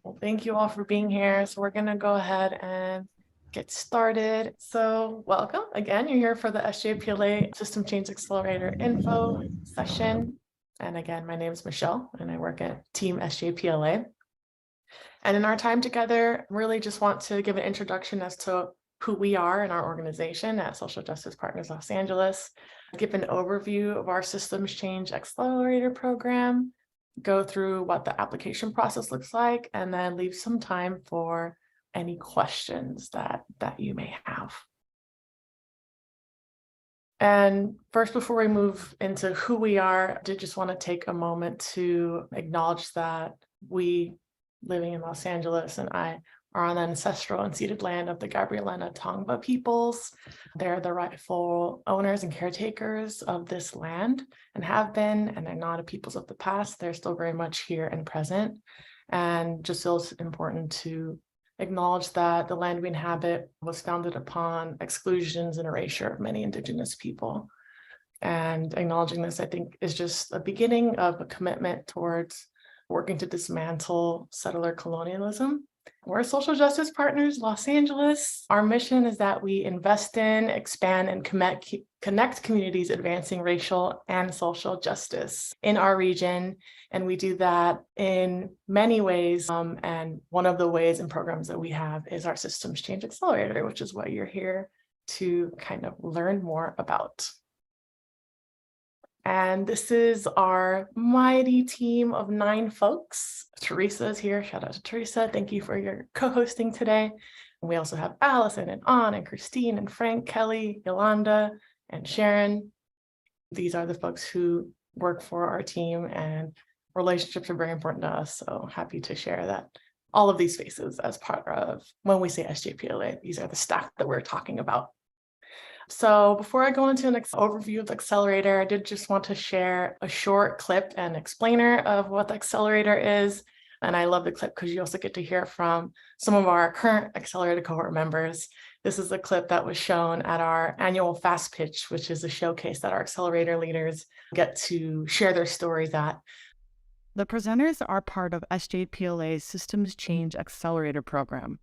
Well, thank you all for being here. So we're going to go ahead and get started. So welcome again. You're here for the SJPLA System Change Accelerator info session. And again, my name is Michelle and I work at Team SJPLA. And in our time together, really just want to give an introduction as to who we are in our organization at Social Justice Partners Los Angeles, give an overview of our Systems Change Accelerator program, go through what the application process looks like, and then leave some time for any questions that you may have. And first, before we move into who we are, I did just want to take a moment to acknowledge that we, living in Los Angeles, and I are on the ancestral and ceded land of the Gabrielina Tongva peoples. They're the rightful owners and caretakers of this land and have been, and they're not a peoples of the past. They're still very much here and present. And just feels important to acknowledge that the land we inhabit was founded upon exclusions and erasure of many Indigenous people. And acknowledging this, I think, is just a beginning of a commitment towards working to dismantle settler colonialism. We're Social Justice Partners Los Angeles. Our mission is that we invest in, expand, and connect communities advancing racial and social justice in our region. And we do that in many ways. And one of the ways and programs that we have is our Systems Change Accelerator, which is what you're here to kind of learn more about. And this is our mighty team of 9 folks. Teresa is here. Shout out to Teresa. Thank you for your co-hosting today. And we also have Allison and Ann and Christine and Frank, Kelly, Yolanda, and Sharon. These are the folks who work for our team, and relationships are very important to us. So happy to share that all of these faces as part of, when we say SJPLA, these are the staff that we're talking about. So before I go into an overview of the accelerator, I did just want to share a short clip and explainer of what the accelerator is. And I love the clip because you also get to hear from some of our current accelerator cohort members. This is a clip that was shown at our annual Fast Pitch, which is a showcase that our accelerator leaders get to share their stories at. The presenters are part of SJPLA's Systems Change Accelerator program.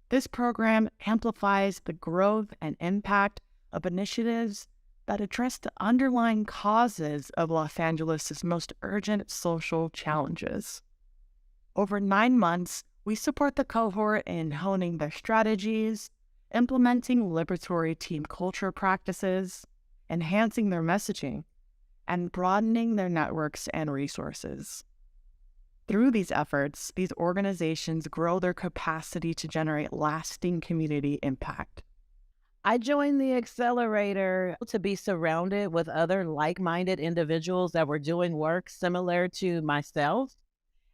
This program amplifies the growth and impact of initiatives that address the underlying causes of Los Angeles' most urgent social challenges. Over 9 months, we support the cohort in honing their strategies, implementing liberatory team culture practices, enhancing their messaging, and broadening their networks and resources. Through these efforts, these organizations grow their capacity to generate lasting community impact. I joined the accelerator to be surrounded with other like-minded individuals that were doing work similar to myself.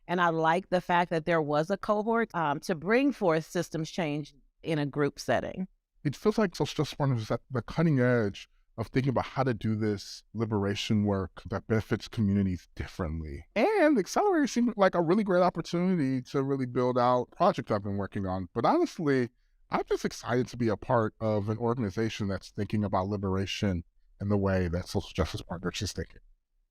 And I like the fact that there was a cohort to bring forth systems change in a group setting. It feels like Social Justice Partners is at the cutting edge of thinking about how to do this liberation work that benefits communities differently. And the accelerator seemed like a really great opportunity to really build out projects I've been working on. But honestly, I'm just excited to be a part of an organization that's thinking about liberation in the way that Social Justice Partners is thinking.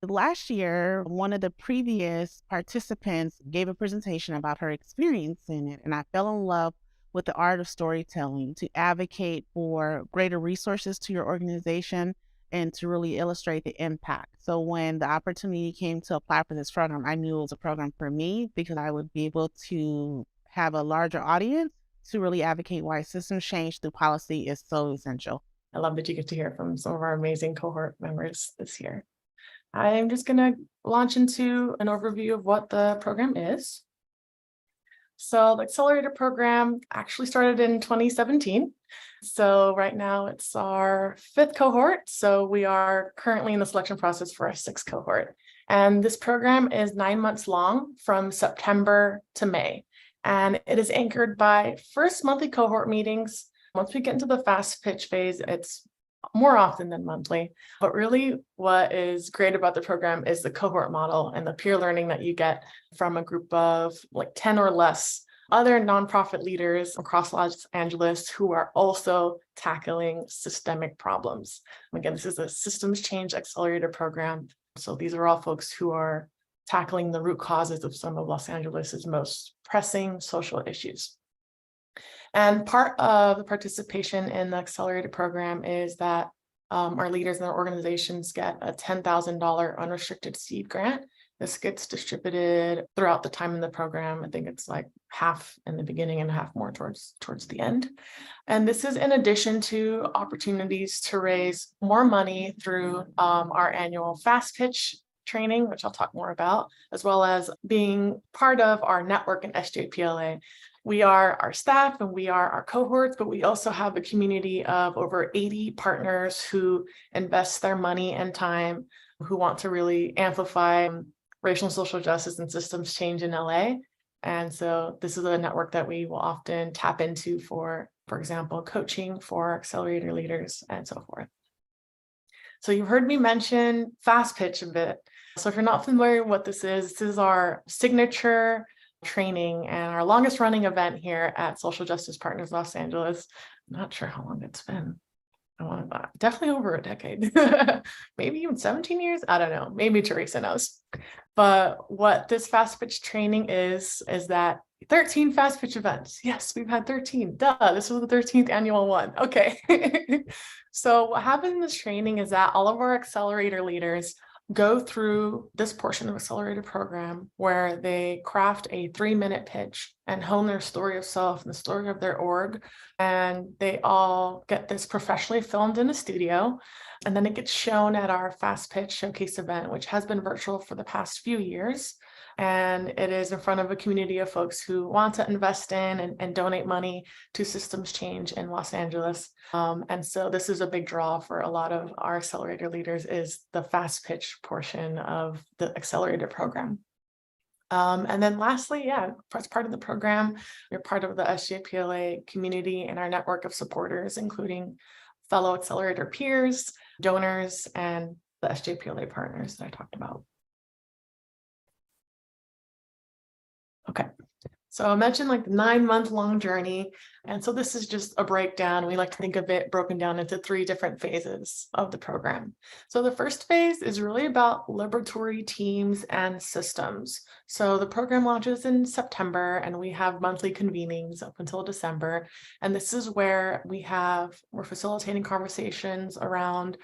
Last year, one of the previous participants gave a presentation about her experience in it, and I fell in love with the art of storytelling to advocate for greater resources to your organization and to really illustrate the impact. So when the opportunity came to apply for this program, I knew it was a program for me because I would be able to have a larger audience to really advocate why systems change through policy is so essential. I love that you get to hear from some of our amazing cohort members this year. I'm just going to launch into an overview of what the program is. So the accelerator program actually started in 2017. So right now it's our 5th cohort. So we are currently in the selection process for our 6th cohort. And this program is 9 months long from September to May. And it is anchored by first monthly cohort meetings. Once we get into the fast pitch phase, it's more often than monthly. But really what is great about the program is the cohort model and the peer learning that you get from a group of like 10 or less other nonprofit leaders across Los Angeles who are also tackling systemic problems. Again, this is a Systems Change Accelerator program. So these are all folks who are tackling the root causes of some of Los Angeles's most pressing social issues. And part of the participation in the accelerated program is that our leaders and our organizations get a $10,000 unrestricted seed grant. This gets distributed throughout the time in the program. I think it's like half in the beginning and half more towards the end. And this is in addition to opportunities to raise more money through our annual fast pitch training, which I'll talk more about, as well as being part of our network in SJPLA. We are our staff and we are our cohorts, but we also have a community of over 80 partners who invest their money and time, who want to really amplify racial and social justice and systems change in LA. And so this is a network that we will often tap into for example, coaching for accelerator leaders and so forth. So you've heard me mention fast pitch a bit. So if you're not familiar with what this is our signature training and our longest running event here at Social Justice Partners Los Angeles. I'm not sure how long it's been. Definitely over a decade, maybe even 17 years. I don't know. Maybe Teresa knows. But what this fast pitch training is that 13 fast pitch events. Yes, we've had 13. Duh, this was the 13th annual one. Okay. So what happens in this training is that all of our accelerator leaders go through this portion of accelerator program where they craft a 3-minute pitch and hone their story of self and the story of their org. And they all get this professionally filmed in a studio. And then it gets shown at our Fast Pitch Showcase event, which has been virtual for the past few years. And it is in front of a community of folks who want to invest in and donate money to Systems Change in Los Angeles. And so this is a big draw for a lot of our accelerator leaders, is the fast pitch portion of the accelerator program. And then lastly, as part of the program, we're part of the SJPLA community and our network of supporters, including fellow accelerator peers, donors, and the SJPLA partners that I talked about. Okay, so I mentioned like the 9-month-long journey. And so this is just a breakdown. We like to think of it broken down into 3 different phases of the program. So the first phase is really about liberatory teams and systems. So the program launches in September and we have monthly convenings up until December. And this is where we're facilitating conversations around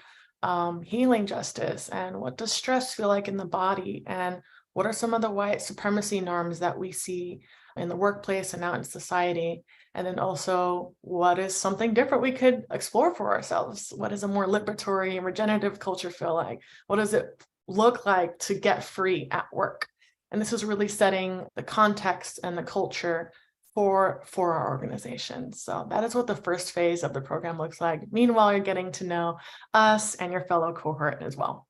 healing justice and what does stress feel like in the body, and what are some of the white supremacy norms that we see in the workplace and out in society? And then also, what is something different we could explore for ourselves? What does a more liberatory and regenerative culture feel like? What does it look like to get free at work? And this is really setting the context and the culture for our organization. So that is what the first phase of the program looks like. Meanwhile, you're getting to know us and your fellow cohort as well.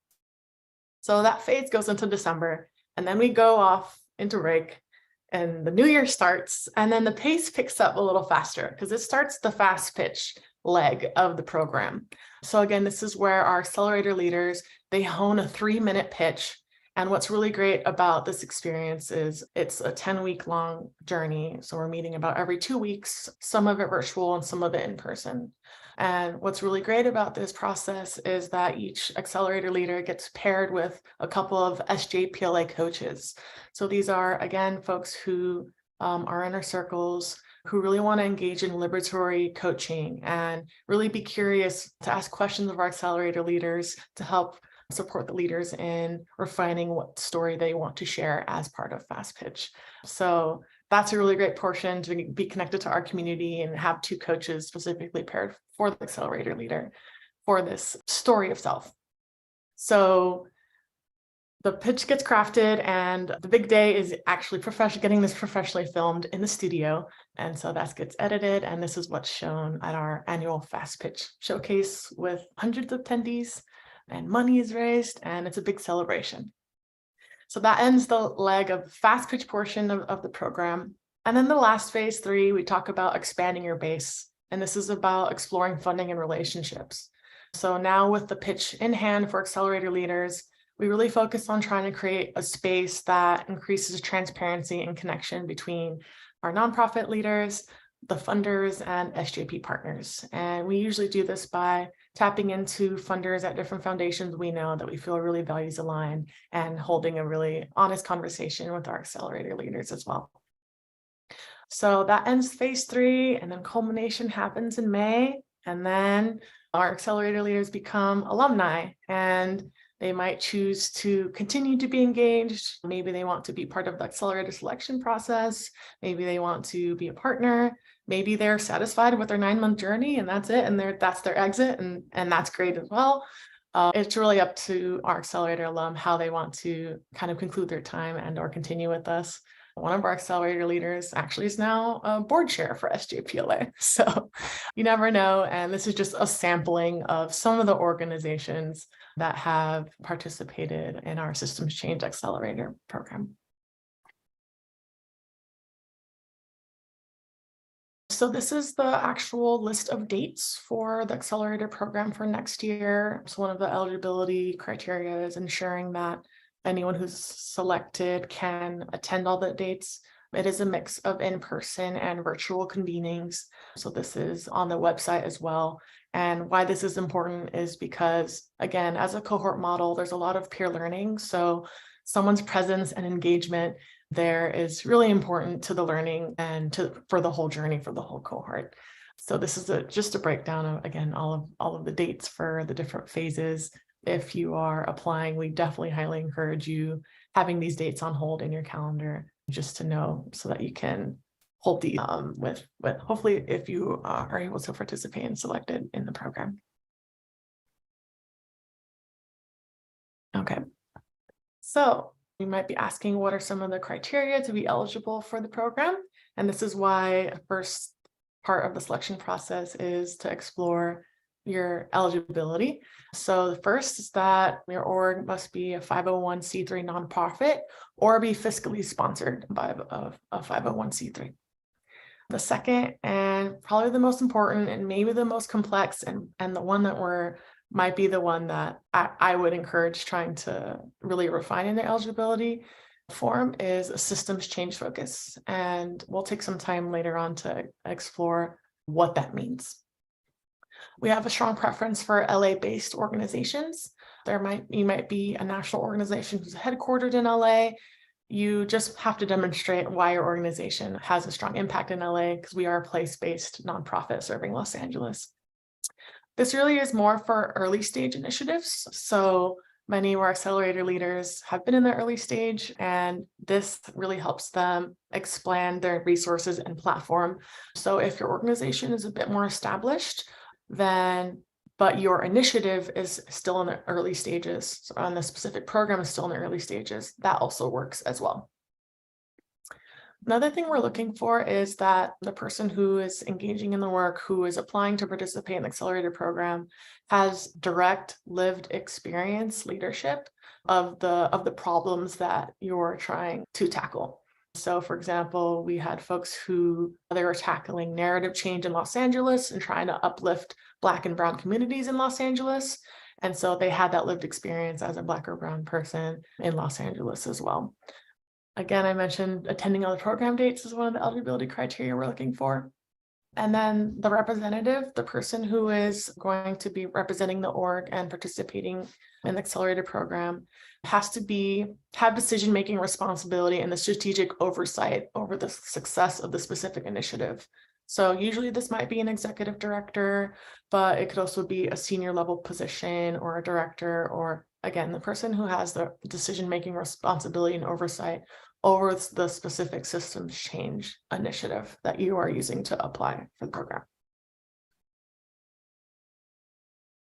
So that phase goes into December. And then we go off into break and the new year starts, and then the pace picks up a little faster because it starts the fast pitch leg of the program. So again, this is where our accelerator leaders, they hone a 3-minute pitch. And what's really great about this experience is it's a 10-week long journey. So we're meeting about every 2 weeks, some of it virtual and some of it in person. And what's really great about this process is that each accelerator leader gets paired with a couple of SJPLA coaches. So these are, again, folks who are in our circles, who really want to engage in liberatory coaching and really be curious to ask questions of our accelerator leaders to help support the leaders in refining what story they want to share as part of Fast Pitch. So that's a really great portion to be connected to our community and have 2 coaches specifically paired for the accelerator leader for this story of self. So the pitch gets crafted and the big day is actually getting this professionally filmed in the studio. And so that gets edited. And this is what's shown at our annual Fast Pitch Showcase with hundreds of attendees, and money is raised, and it's a big celebration. So that ends the leg of the fast pitch portion of the program. And then the last phase 3, we talk about expanding your base. And this is about exploring funding and relationships. So now with the pitch in hand for accelerator leaders, we really focus on trying to create a space that increases transparency and connection between our nonprofit leaders, the funders and SJP partners. And we usually do this by tapping into funders at different foundations we know that we feel are really values aligned, and holding a really honest conversation with our accelerator leaders as well. So that ends phase 3, and then culmination happens in May. And then our accelerator leaders become alumni, and they might choose to continue to be engaged. Maybe they want to be part of the accelerator selection process. Maybe they want to be a partner. Maybe they're satisfied with their 9-month journey and that's it, and that's their exit, and that's great as well. It's really up to our accelerator alum how they want to kind of conclude their time and or continue with us. One of our accelerator leaders actually is now a board chair for SJPLA. So you never know. And this is just a sampling of some of the organizations that have participated in our Systems Change Accelerator program. So this is the actual list of dates for the accelerator program for next year. So one of the eligibility criteria is ensuring that anyone who's selected can attend all the dates. It is a mix of in-person and virtual convenings. So this is on the website as well. And why this is important is because, again, as a cohort model, there's a lot of peer learning. So someone's presence and engagement there is really important to the learning and for the whole journey for the whole cohort. So this is just a breakdown of, again, all of the dates for the different phases. If you are applying, we definitely highly encourage you having these dates on hold in your calendar, just to know, so that you can hold these with hopefully if you are able to participate and selected in the program. Okay, so you might be asking, what are some of the criteria to be eligible for the program? And this is why the first part of the selection process is to explore your eligibility. So the first is that your org must be a 501c3 nonprofit or be fiscally sponsored by a 501c3. The second, and probably the most important and maybe the most complex, and the one that might be the one that I would encourage trying to really refine in the eligibility form, is a systems change focus. And we'll take some time later on to explore what that means. We have a strong preference for LA-based organizations. You might be a national organization who's headquartered in LA. You just have to demonstrate why your organization has a strong impact in LA, because we are a place-based nonprofit serving Los Angeles. This really is more for early stage initiatives. So many of our accelerator leaders have been in the early stage, and this really helps them expand their resources and platform. So if your organization is a bit more established, but your initiative is still in the early stages, so on the specific program is still in the early stages, that also works as well. Another thing we're looking for is that the person who is engaging in the work, who is applying to participate in the accelerator program, has direct lived experience leadership of the problems that you're trying to tackle. So for example, we had folks who they were tackling narrative change in Los Angeles and trying to uplift Black and Brown communities in Los Angeles. And so they had that lived experience as a Black or Brown person in Los Angeles as well. Again, I mentioned attending all the program dates is one of the eligibility criteria we're looking for. And then the representative, the person who is going to be representing the org and participating in the accelerator program, has to have decision-making responsibility and the strategic oversight over the success of the specific initiative. So usually this might be an executive director, but it could also be a senior level position or a director, or again, the person who has the decision-making responsibility and oversight over the specific systems change initiative that you are using to apply for the program.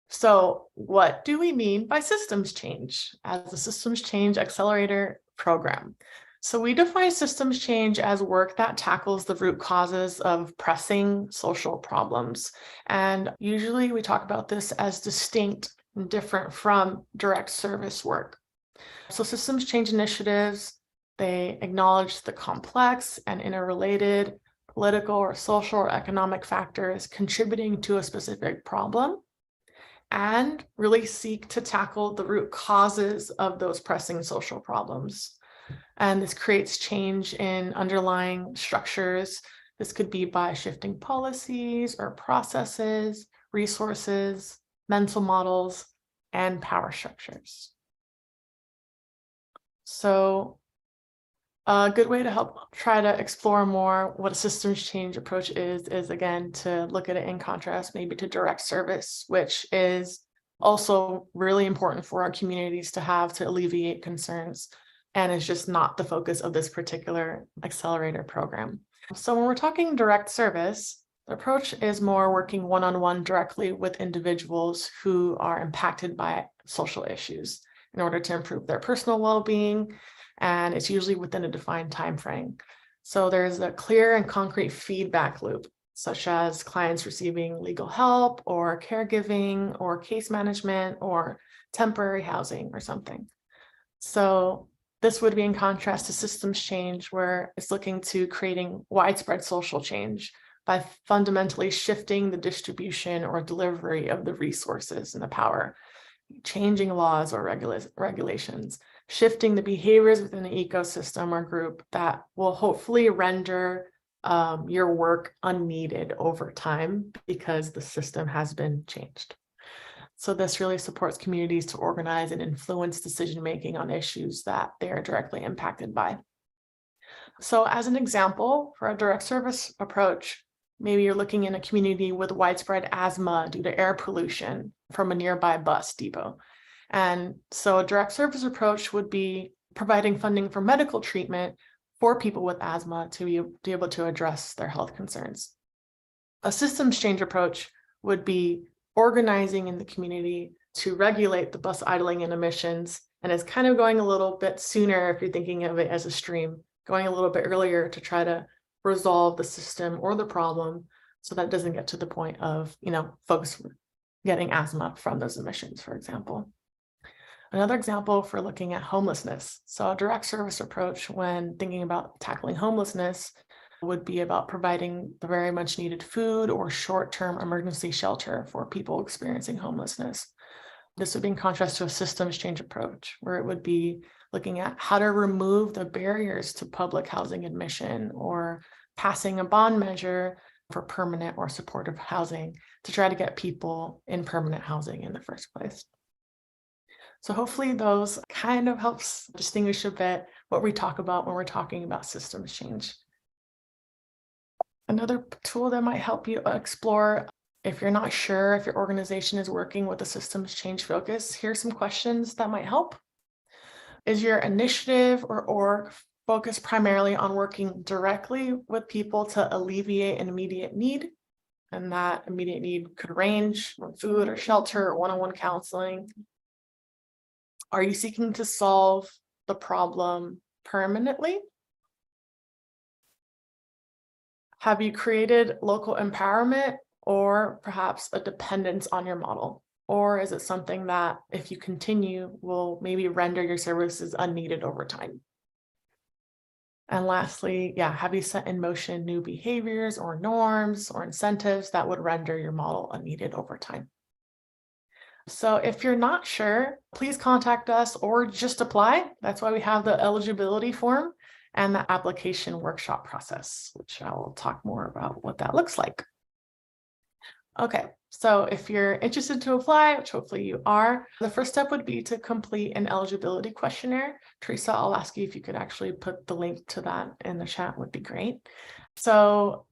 So what do we mean by systems change as a systems change accelerator program? So we define systems change as work that tackles the root causes of pressing social problems. And usually we talk about this as distinct and different from direct service work. So systems change initiatives, they acknowledge the complex and interrelated political or social or economic factors contributing to a specific problem, and really seek to tackle the root causes of those pressing social problems. And this creates change in underlying structures This could be by shifting policies or processes, resources, mental models, and power structures. So a good way to help try to explore more what a systems change approach is again, to look at it in contrast maybe to direct service, which is also really important for our communities to have to alleviate concerns, and is just not the focus of this particular accelerator program. So when we're talking direct service, the approach is more working one-on-one directly with individuals who are impacted by social issues in order to improve their personal well-being, and it's usually within a defined time frame. So there's a clear and concrete feedback loop, such as clients receiving legal help or caregiving or case management or temporary housing or something. So this would be in contrast to systems change, where it's looking to creating widespread social change by fundamentally shifting the distribution or delivery of the resources and the power, changing laws or regulations, shifting the behaviors within the ecosystem or group that will hopefully render your work unneeded over time because the system has been changed. So this really supports communities to organize and influence decision-making on issues that they are directly impacted by. So as an example, for a direct service approach, maybe you're looking in a community with widespread asthma due to air pollution from a nearby bus depot. And so a direct service approach would be providing funding for medical treatment for people with asthma to be able to address their health concerns. A systems change approach would be organizing in the community to regulate the bus idling and emissions, and is kind of going a little bit sooner if you're thinking of it as a stream, going a little bit earlier to try to resolve the system or the problem so that it doesn't get to the point of, folks getting asthma from those emissions, for example. Another example for looking at homelessness. So a direct service approach when thinking about tackling homelessness would be about providing the very much needed food or short-term emergency shelter for people experiencing homelessness. This would be in contrast to a systems change approach, where it would be looking at how to remove the barriers to public housing admission or passing a bond measure for permanent or supportive housing to try to get people in permanent housing in the first place. So hopefully those kind of helps distinguish a bit what we talk about when we're talking about systems change. Another tool that might help you explore, if you're not sure if your organization is working with a systems change focus, here's some questions that might help. Is your initiative or org focused primarily on working directly with people to alleviate an immediate need? And that immediate need could range from food or shelter or one-on-one counseling. Are you seeking to solve the problem permanently? Have you created local empowerment or perhaps a dependence on your model? Or is it something that, if you continue, will maybe render your services unneeded over time? And lastly, have you set in motion new behaviors or norms or incentives that would render your model unneeded over time? So if you're not sure, please contact us or just apply. That's why we have the eligibility form and the application workshop process, which I will talk more about what that looks like. Okay, so if you're interested to apply, which hopefully you are, the first step would be to complete an eligibility questionnaire. Teresa, I'll ask you if you could actually put the link to that in the chat, would be great. So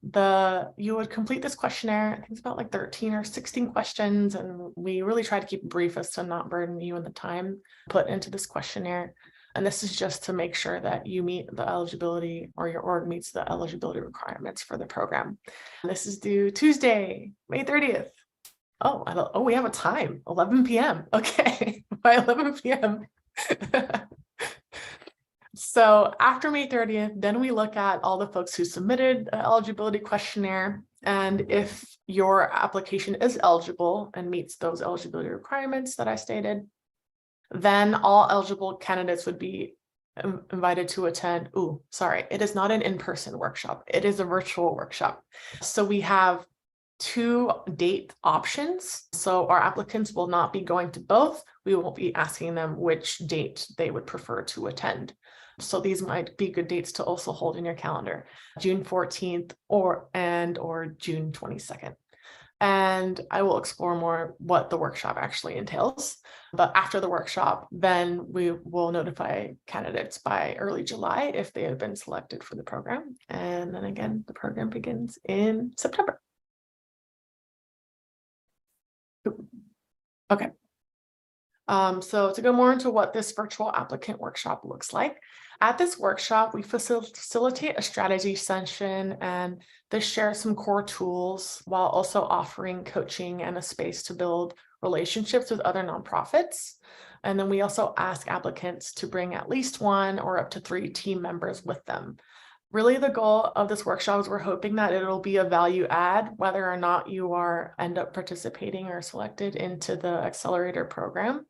you would complete this questionnaire. I think it's about like 13 or 16 questions, and we really try to keep it brief as to not burden you in the time put into this questionnaire. And this is just to make sure that you meet the eligibility, or your org meets the eligibility requirements for the program. And this is due Tuesday, May 30th. Oh, we have a time, 11 p.m. Okay, by 11 p.m. So after May 30th, then we look at all the folks who submitted an eligibility questionnaire. And if your application is eligible and meets those eligibility requirements that I stated, then all eligible candidates would be invited to attend. It is not an in-person workshop. It is a virtual workshop. So we have 2 date options. So our applicants will not be going to both. We won't be asking them which date they would prefer to attend. So these might be good dates to also hold in your calendar, June 14th or June 22nd. And I will explore more what the workshop actually entails. But after the workshop, then we will notify candidates by early July if they have been selected for the program. And then again, the program begins in September. Okay. So to go more into what this virtual applicant workshop looks like, at this workshop, we facilitate a strategy session and this shares some core tools while also offering coaching and a space to build relationships with other nonprofits. And then we also ask applicants to bring at least 1 or up to 3 team members with them. Really, the goal of this workshop is we're hoping that it'll be a value add, whether or not you end up participating or selected into the accelerator program.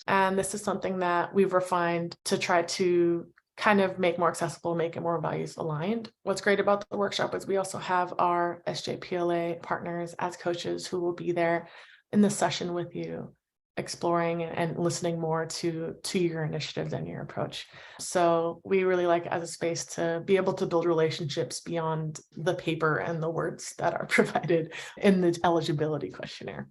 And this is something that we've refined to try to kind of make more accessible, make it more values aligned. What's great about the workshop is we also have our SJPLA partners as coaches who will be there in the session with you, exploring and listening more to your initiatives and your approach. So we really like as a space to be able to build relationships beyond the paper and the words that are provided in the eligibility questionnaire.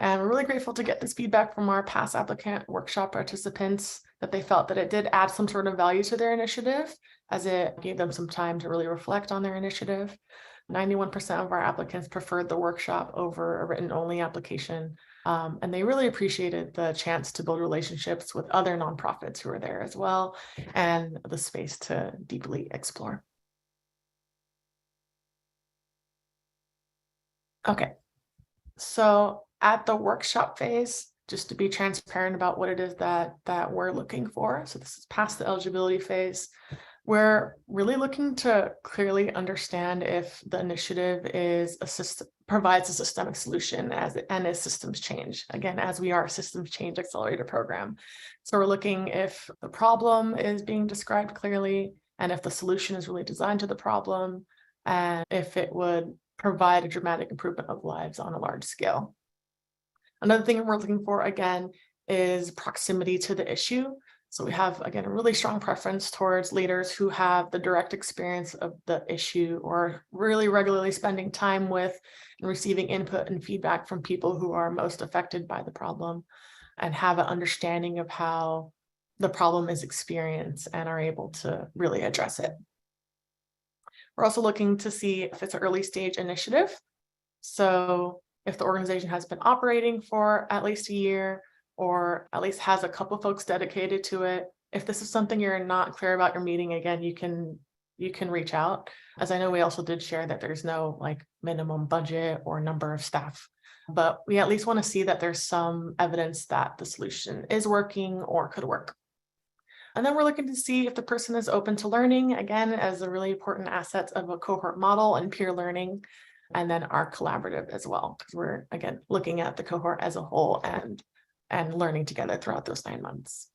And we're really grateful to get this feedback from our past applicant workshop participants that they felt that it did add some sort of value to their initiative as it gave them some time to really reflect on their initiative. 91% of our applicants preferred the workshop over a written only application. And they really appreciated the chance to build relationships with other nonprofits who are there as well, and the space to deeply explore. Okay, so at the workshop phase, just to be transparent about what it is that we're looking for. So this is past the eligibility phase. We're really looking to clearly understand if the initiative provides a systemic solution and is systems change, again, as we are a Systems Change Accelerator program. So we're looking if the problem is being described clearly and if the solution is really designed to the problem and if it would provide a dramatic improvement of lives on a large scale. Another thing we're looking for, again, is proximity to the issue. So we have, again, a really strong preference towards leaders who have the direct experience of the issue or really regularly spending time with and receiving input and feedback from people who are most affected by the problem and have an understanding of how the problem is experienced and are able to really address it. We're also looking to see if it's an early stage initiative. So if the organization has been operating for at least a year or at least has a couple folks dedicated to it. If this is something you're not clear about your meeting, again, you can reach out. As I know, we also did share that there's no like minimum budget or number of staff, but we at least want to see that there's some evidence that the solution is working or could work. And then we're looking to see if the person is open to learning, again, as a really important asset of a cohort model and peer learning. And then our collaborative as well, because we're, again, looking at the cohort as a whole and learning together throughout those 9 months.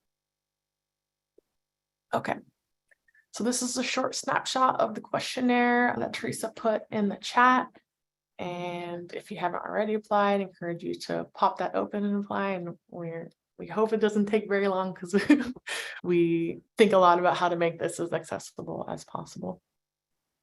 Okay, so this is a short snapshot of the questionnaire that Teresa put in the chat. And if you haven't already applied, I encourage you to pop that open and apply. And we hope it doesn't take very long because we think a lot about how to make this as accessible as possible.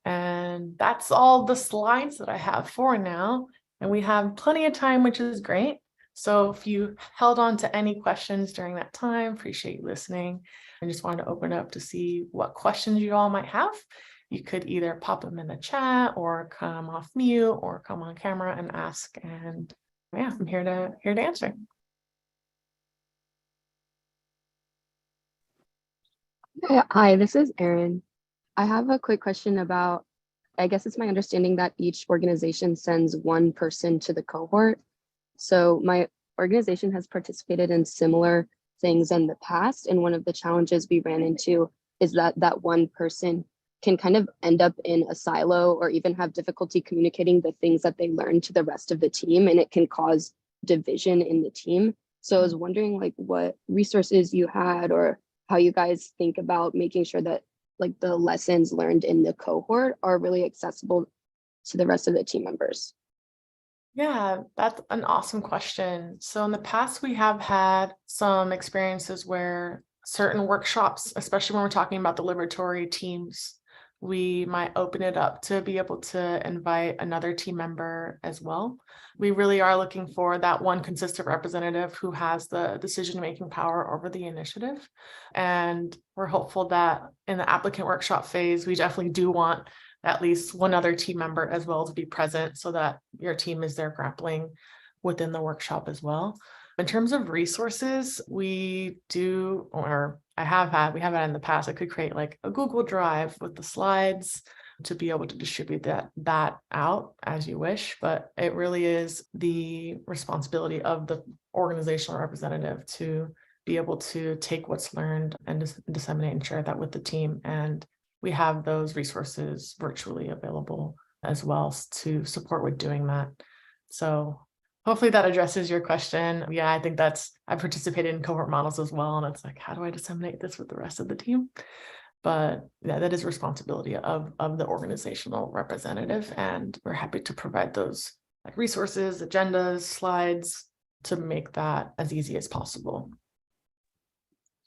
And that's all the slides that I have for now. And we have plenty of time, which is great. So if you held on to any questions during that time, appreciate you listening. I just wanted to open up to see what questions you all might have. You could either pop them in the chat or come off mute or come on camera and ask. And yeah, I'm here to answer. Hi, this is Erin. I have a quick question about, I guess it's my understanding that each organization sends 1 person to the cohort. So my organization has participated in similar things in the past. And one of the challenges we ran into is that 1 person can kind of end up in a silo or even have difficulty communicating the things that they learn to the rest of the team. And it can cause division in the team. So I was wondering like what resources you had or how you guys think about making sure that like the lessons learned in the cohort are really accessible to the rest of the team members. Yeah, that's an awesome question. So in the past, we have had some experiences where certain workshops, especially when we're talking about the liberatory teams, we might open it up to be able to invite another team member as well. We really are looking for that one consistent representative who has the decision-making power over the initiative. And we're hopeful that in the applicant workshop phase, we definitely do want at least one other team member as well to be present so that your team is there grappling within the workshop as well. In terms of resources, we do, or we have had in the past, I could create like a Google Drive with the slides to be able to distribute that out as you wish, but it really is the responsibility of the organizational representative to be able to take what's learned and disseminate and share that with the team. And we have those resources virtually available as well to support with doing that. So hopefully that addresses your question. Yeah, I think I participated in cohort models as well. And it's like, how do I disseminate this with the rest of the team? But yeah, that is responsibility of the organizational representative. And we're happy to provide those like resources, agendas, slides to make that as easy as possible.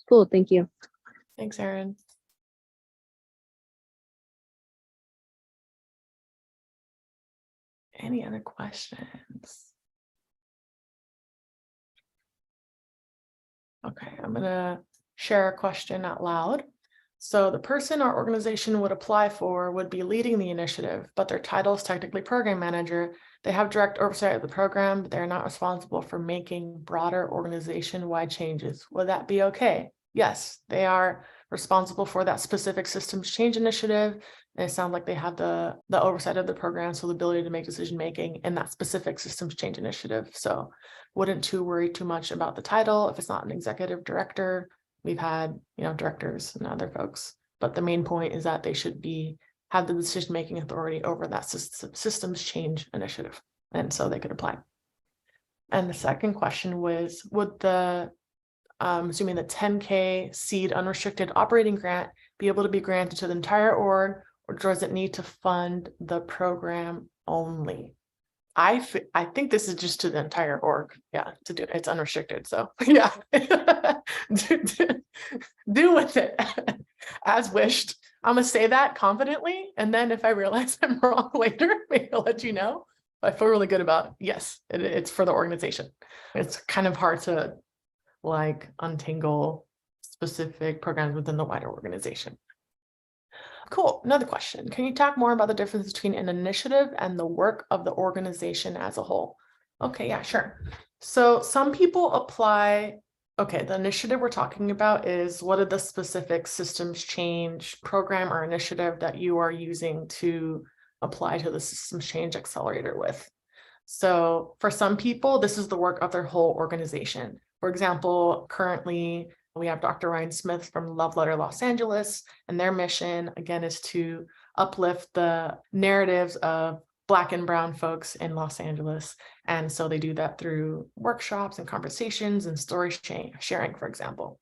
Cool, thank you. Thanks, Erin. Any other questions? Okay, I'm gonna share a question out loud. So the person our organization would apply for would be leading the initiative, but their title is technically program manager. They have direct oversight of the program, but they're not responsible for making broader organization-wide changes. Would that be okay? Yes, they are responsible for that specific systems change initiative. And it sounds like they have the oversight of the program, so the ability to make decision-making in that specific systems change initiative. So wouldn't worry too much about the title if it's not an executive director. We've had, directors and other folks, but the main point is that they should have the decision-making authority over that systems change initiative. And so they could apply. And the second question was, would assuming the 10K seed unrestricted operating grant be able to be granted to the entire org, or does it need to fund the program only? I think this is just to the entire org. Yeah, it's unrestricted. So yeah, do with it as wished. I'm gonna say that confidently, and then if I realize I'm wrong later, maybe I'll let you know. But I feel really good about it. Yes, it's for the organization. It's kind of hard to like untangle specific programs within the wider organization. Cool. Another question. Can you talk more about the difference between an initiative and the work of the organization as a whole? Okay, yeah, sure. So some people apply, the initiative we're talking about is what are the specific systems change program or initiative that you are using to apply to the Systems Change Accelerator with. So for some people, this is the work of their whole organization. For example, currently, we have Dr. Ryan Smith from Love Letter Los Angeles, and their mission, again, is to uplift the narratives of Black and Brown folks in Los Angeles. And so they do that through workshops and conversations and story sharing, for example.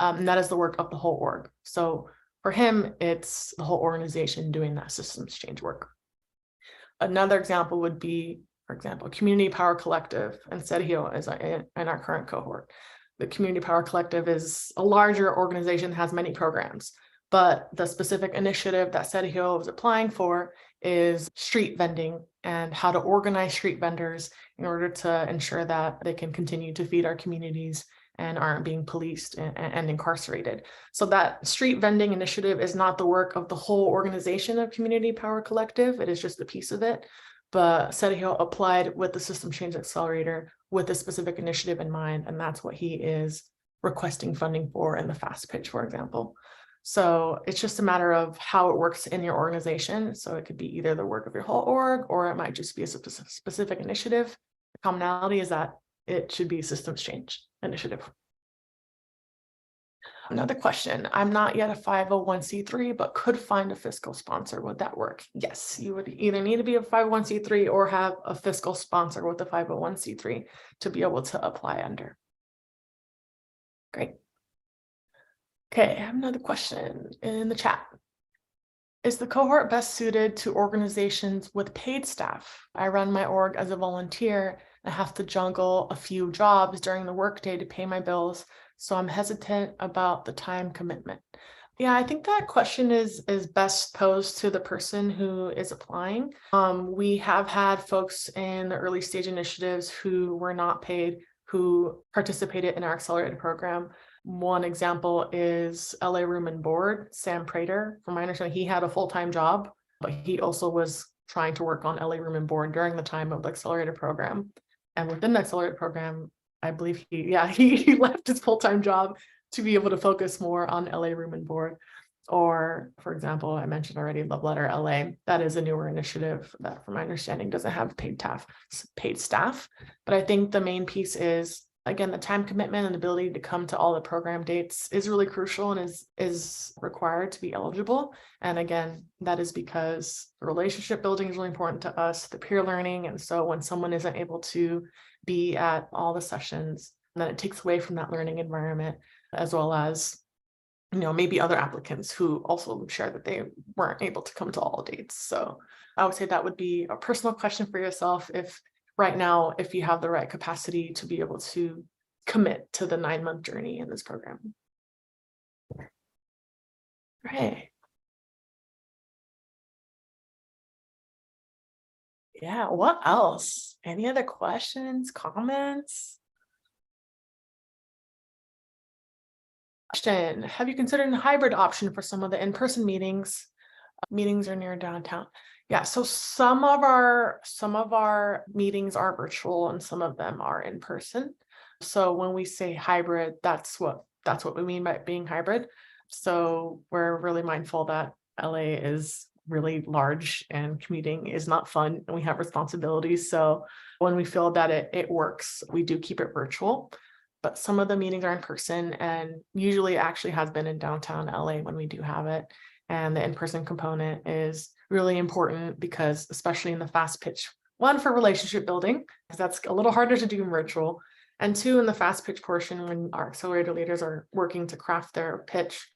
And that is the work of the whole org. So for him, it's the whole organization doing that systems change work. Another example would be, for example, Community Power Collective and Sergio is in our current cohort. The Community Power Collective is a larger organization that has many programs, but the specific initiative that Sergio is applying for is street vending and how to organize street vendors in order to ensure that they can continue to feed our communities and aren't being policed and incarcerated. So that street vending initiative is not the work of the whole organization of Community Power Collective. It is just a piece of it. But Sergio applied with the Systems Change Accelerator with a specific initiative in mind, and that's what he is requesting funding for in the fast pitch, for example. So it's just a matter of how it works in your organization. So it could be either the work of your whole org, or it might just be a specific initiative. The commonality is that it should be a systems change initiative. Another question. I'm not yet a 501c3, but could find a fiscal sponsor. Would that work? Yes, you would either need to be a 501c3 or have a fiscal sponsor with a 501c3 to be able to apply under. Great. Okay, I have another question in the chat. Is the cohort best suited to organizations with paid staff? I run my org as a volunteer and have to juggle a few jobs during the workday to pay my bills. So I'm hesitant about the time commitment. Yeah, I think that question is best posed to the person who is applying. We have had folks in the early stage initiatives who were not paid, who participated in our accelerated program. One example is LA Room and Board, Sam Prater. From my understanding, he had a full-time job, but he also was trying to work on LA Room and Board during the time of the accelerated program. And within the accelerated program, I believe he left his full-time job to be able to focus more on LA Room and Board. Or, for example, I mentioned already Love Letter LA. That is a newer initiative that, from my understanding, doesn't have paid staff. But I think the main piece is, again, the time commitment and ability to come to all the program dates is really crucial and is required to be eligible. And again, that is because the relationship building is really important to us, the peer learning. And so when someone isn't able to be at all the sessions, then it takes away from that learning environment, as well as, you know, maybe other applicants who also would share that they weren't able to come to all dates. So I would say that would be a personal question for yourself. If right now, if you have the right capacity to be able to commit to the 9-month journey in this program. Right. Yeah, what else? Any other questions, comments? Question: have you considered a hybrid option for some of the in-person meetings? Meetings are near downtown. Yeah, so some of our meetings are virtual and some of them are in person. So when we say hybrid, that's what we mean by being hybrid. So we're really mindful that LA is really large and commuting is not fun and we have responsibilities. So when we feel that it works, we do keep it virtual. But some of the meetings are in person, and usually actually has been in downtown LA when we do have it. And the in-person component is really important because, especially in the fast pitch, one, for relationship building, because that's a little harder to do in virtual. And two, in the fast pitch portion, when our accelerator leaders are working to craft their pitch,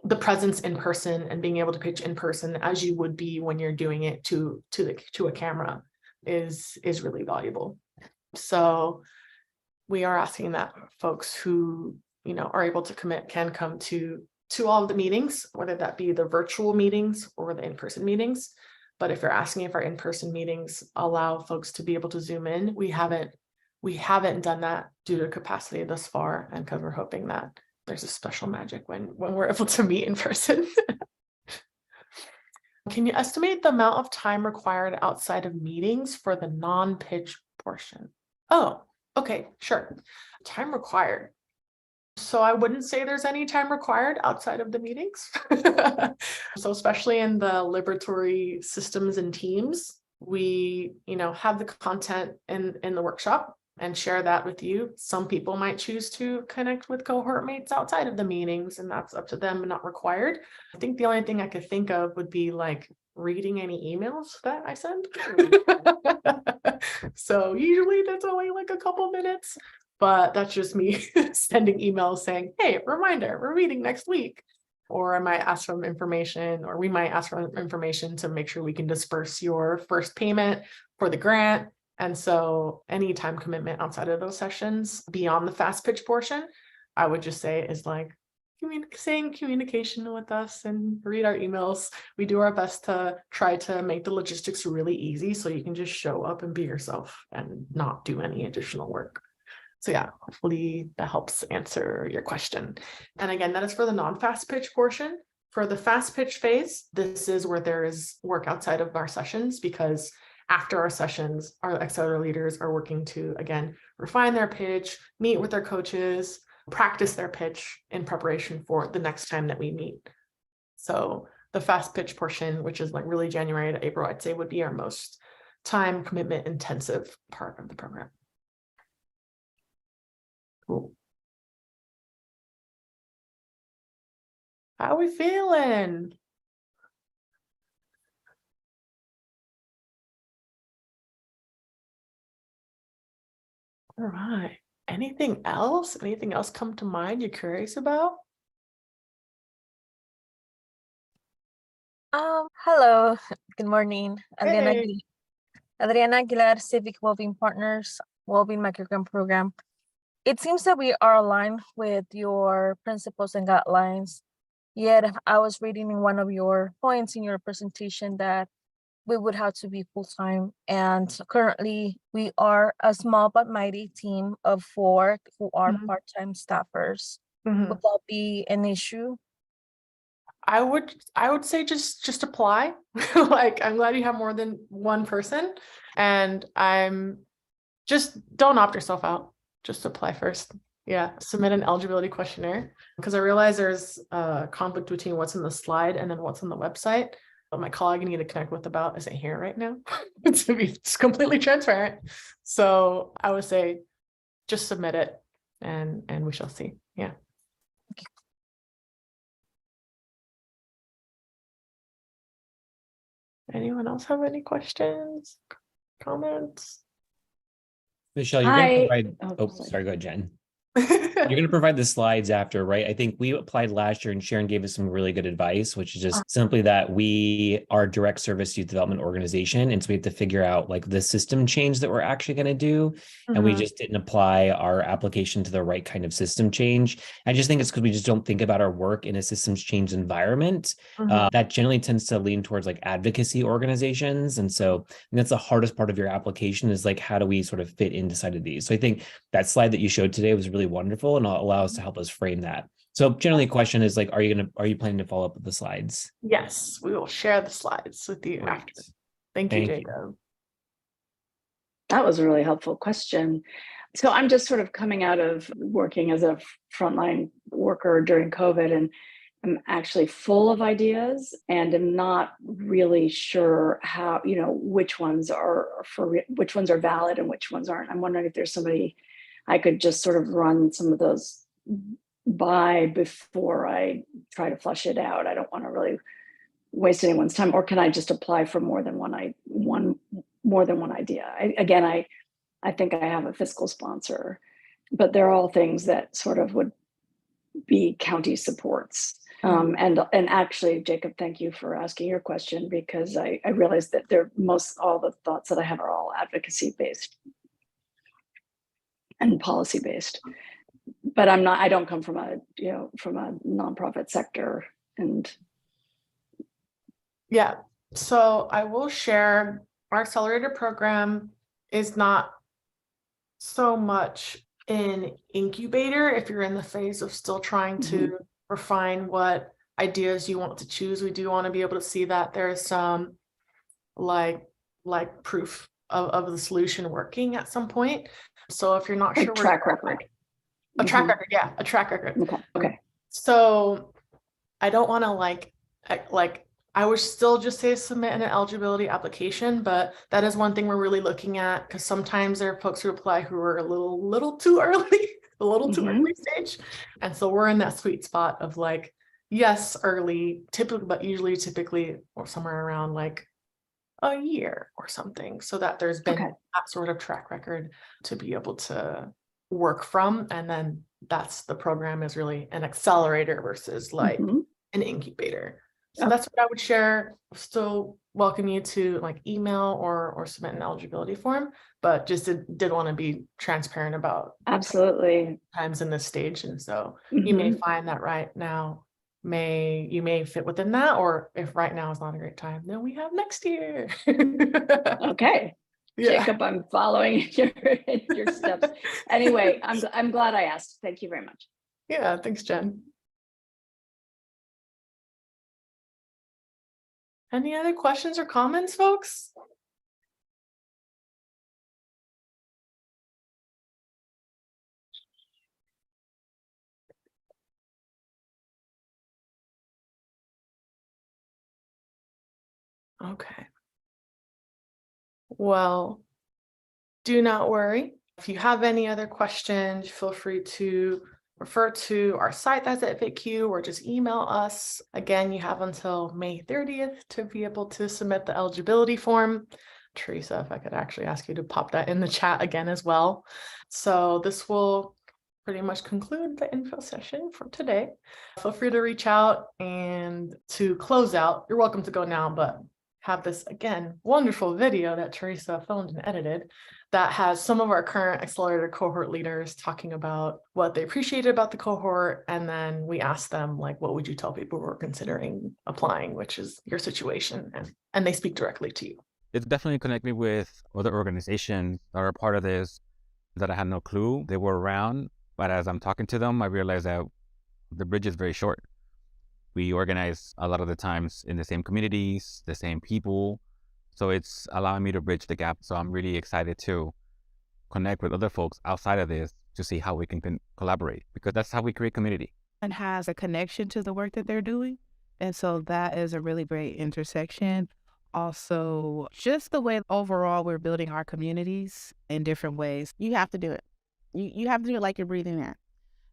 the presence in person and being able to pitch in person as you would be when you're doing it to a camera is really valuable. So we are asking that folks who, you know, are able to commit can come to all of the meetings, whether that be the virtual meetings or the in-person meetings. But if you're asking if our in-person meetings allow folks to be able to Zoom in, we haven't done that due to capacity thus far, and because we're hoping that there's a special magic when we're able to meet in person. Can you estimate the amount of time required outside of meetings for the non-pitch portion? Oh, okay, sure. Time required. So I wouldn't say there's any time required outside of the meetings. So especially in the liberatory systems and teams, we, you know, have the content in the workshop and share that with you. Some people might choose to connect with cohort mates outside of the meetings, and that's up to them and not required. I think the only thing I could think of would be like reading any emails that I send. So usually that's only like a couple minutes, but that's just me sending emails saying, hey, reminder, we're meeting next week. Or I might ask for information, or we might ask for information to make sure we can disperse your first payment for the grant. And so any time commitment outside of those sessions beyond the fast pitch portion, I would just say is like communication with us and read our emails. We do our best to try to make the logistics really easy so you can just show up and be yourself and not do any additional work. So yeah, hopefully that helps answer your question. And again, that is for the non-fast pitch portion. For the fast pitch phase, this is where there is work outside of our sessions, because after our sessions, our accelerator leaders are working to, again, refine their pitch, meet with their coaches, practice their pitch in preparation for the next time that we meet. So the fast pitch portion, which is like really January to April, I'd say would be our most time commitment intensive part of the program. Cool. How are we feeling? All right. Anything else? Anything else come to mind you're curious about? Hello, good morning. Hey. Adriana Aguilar, Civic Wellbeing Partners, Wellbeing Microgram Program. it seems that we are aligned with your principles and guidelines. Yet I was reading in one of your points in your presentation that we would have to be full-time. And currently we are a small but mighty team of 4 who are Mhm. part-time staffers. Mhm. Would that be an issue? I would say just apply. Like, I'm glad you have more than one person, and just don't opt yourself out. Just apply first. Yeah, submit an eligibility questionnaire, because I realize there's a conflict between what's in the slide and then what's on the website. But my colleague I need to connect with about isn't here right now, to be completely transparent. So I would say just submit it, and we shall see. Yeah. Anyone else have any questions, comments? Michelle, you're going to Hi. provide, Oh, sorry, go ahead, Jen. You're going to provide the slides after, right? I think we applied last year and Sharon gave us some really good advice, which is just simply that we are a direct service youth development organization. And so we have to figure out like the system change that we're actually going to do. And we just didn't apply our application to the right kind of system change. I just think it's because we just don't think about our work in a systems change environment. That generally tends to lean towards like advocacy organizations. And so that's the hardest part of your application is like, how do we sort of fit inside of these? So I think that slide that you showed today was really wonderful and allow us to help us frame that. So generally the question is like, are you planning to follow up with the slides? Yes, we will share the slides with you Great. after. Thank you, Jacob. that was a really helpful question. So I'm just sort of coming out of working as a frontline worker during COVID, and I'm actually full of ideas and am not really sure how, which ones are which ones are valid and which ones aren't. I'm wondering if there's somebody I could just sort of run some of those by before I try to flush it out. I don't want to really waste anyone's time. Or can I just apply for more than one idea? I think I have a fiscal sponsor, but they're all things that sort of would be county supports. And actually, Jacob, thank you for asking your question, because I realized that all the thoughts that I have are all advocacy based and policy based. But I don't come from a nonprofit sector. And yeah, so I will share our accelerator program is not so much an incubator. If you're in the phase of still trying to refine what ideas you want to choose, we do want to be able to see that there's some like proof of the solution working at some point. So if you're not sure, track record. A track record, yeah, a track record. Okay. So I don't want to like I would still just say submit an eligibility application, but that is one thing we're really looking at, because sometimes there are folks who apply who are a little too early, too early stage. And so we're in that sweet spot of like, yes, early, typically, but typically or somewhere around like a year or something, so that there's been that sort of track record to be able to work from. And then that's the program is really an accelerator versus like an incubator. So that's what I would share. Still welcome you to like email or submit an eligibility form, but just did want to be transparent about absolutely times in this stage. And so you may find that right now you may fit within that, or if right now is not a great time, then we have next year. Okay. Yeah. Jacob, I'm following your steps. Anyway, I'm glad I asked. Thank you very much. Yeah, thanks, Jen. Any other questions or comments, folks? Okay. Well, do not worry. If you have any other questions, feel free to refer to our site that's at FAQ or just email us. Again, you have until May 30th to be able to submit the eligibility form. Teresa, if I could actually ask you to pop that in the chat again as well. So this will pretty much conclude the info session for today. Feel free to reach out, and to close out, you're welcome to go now, but have this, again, wonderful video that Teresa filmed and edited that has some of our current accelerator cohort leaders talking about what they appreciated about the cohort. And then we asked them, like, what would you tell people who are considering applying, which is your situation, and they speak directly to you. It's definitely connected me with other organizations that are part of this that I had no clue they were around. But as I'm talking to them, I realize that the bridge is very short. We organize a lot of the times in the same communities, the same people. So it's allowing me to bridge the gap. So I'm really excited to connect with other folks outside of this to see how we can collaborate, because that's how we create community. And has a connection to the work that they're doing. And so that is a really great intersection. Also, just the way overall we're building our communities in different ways. You have to do it. You have to do it like you're breathing in.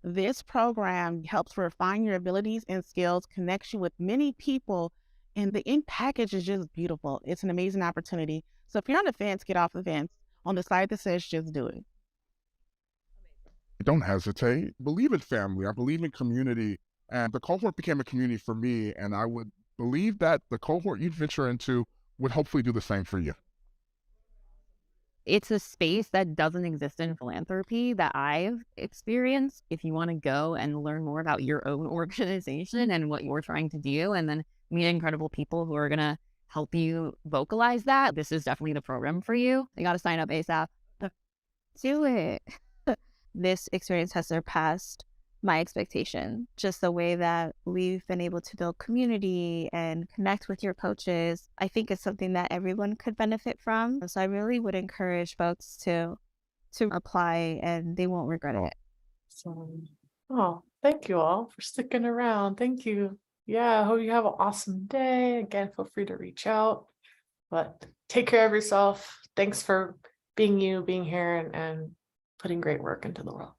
This program helps refine your abilities and skills, connection with many people, and the end package is just beautiful. It's an amazing opportunity. So if you're on the fence, get off the fence. On the side that says just do it. Don't hesitate. Believe in family. I believe in community. And the cohort became a community for me. And I would believe that the cohort you'd venture into would hopefully do the same for you. It's a space that doesn't exist in philanthropy that I've experienced. If you want to go and learn more about your own organization and what you're trying to do, and then meet incredible people who are going to help you vocalize that, this is definitely the program for you. You got to sign up ASAP. Do it. This experience has surpassed my expectation. Just the way that we've been able to build community and connect with your coaches, I think it's something that everyone could benefit from. So I really would encourage folks to apply, and they won't regret it. So, thank you all for sticking around. Thank you. Yeah, I hope you have an awesome day. Again, feel free to reach out, but take care of yourself. Thanks for being you, being here, and putting great work into the world.